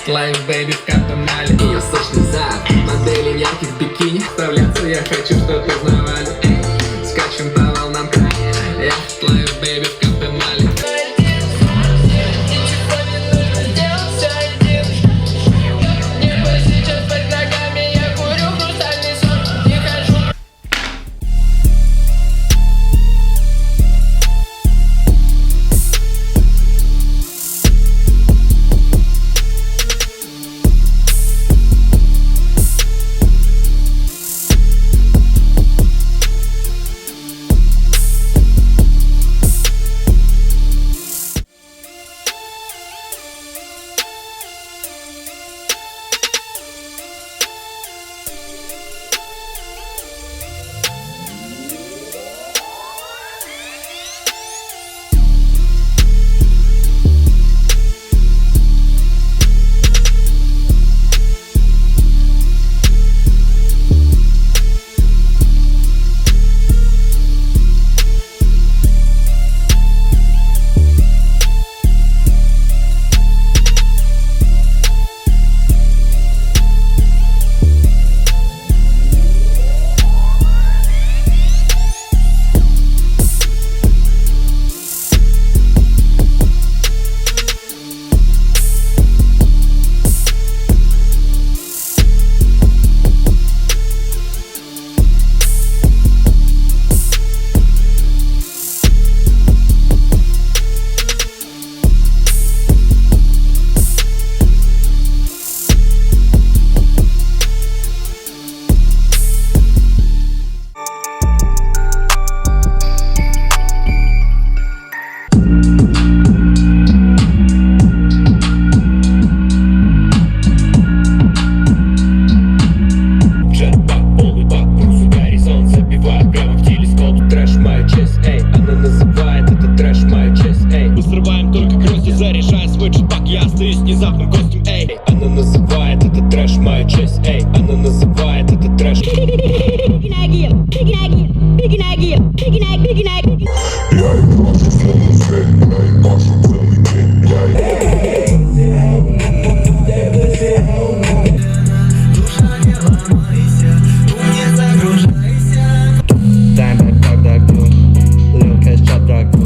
Life, baby, в картонале. Ее сочный зад, модели в ярких бикини. Вставляться я хочу, что ты знавали. Скачем по волнам края. Life, baby, в картонале. Внезапным гостем, эй. Она называет это трэш, моя честь, эй. Она называет это трэш. Я ебашу целый день, я ебашу целый день, душа не ломайся, не загружайся. Дай мне продакту, легкая шатракту.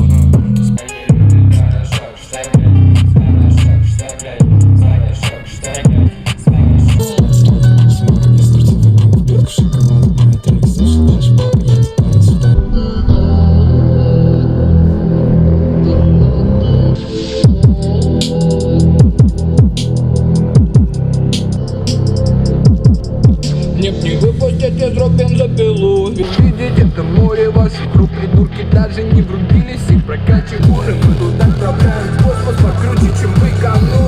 Не выпустят из рук бензопилу. Видите, это море ваших рук. Придурки даже не врубились. Их прокачивают морем. Мы туда отправляем космос покруче, чем вы говно.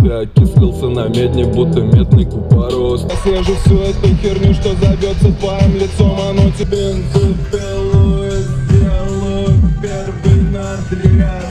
Я окислился на медне, будто медный купорос. Я свяжу всю эту херню, что зовется твоим лицом. Оно тебе бензопилу сделаю первый надрез.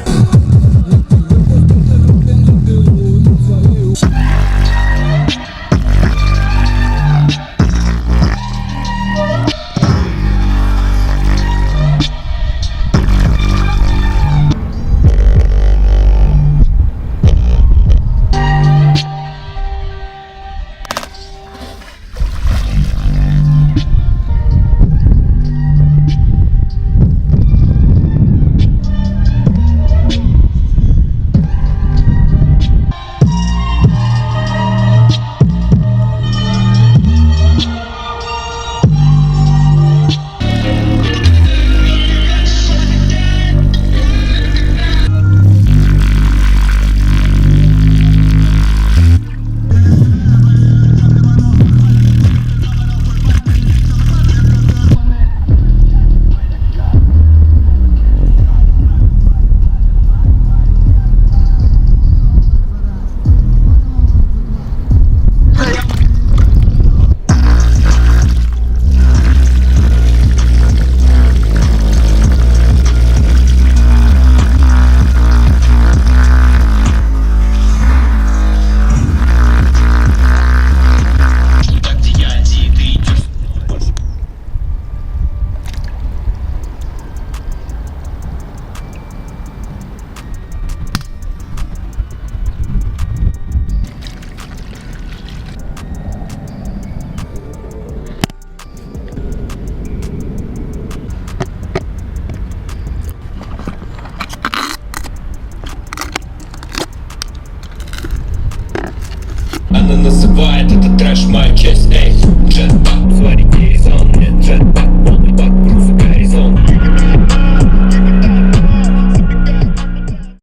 называет этот трэш моя честь. Эй, джетпак, сварите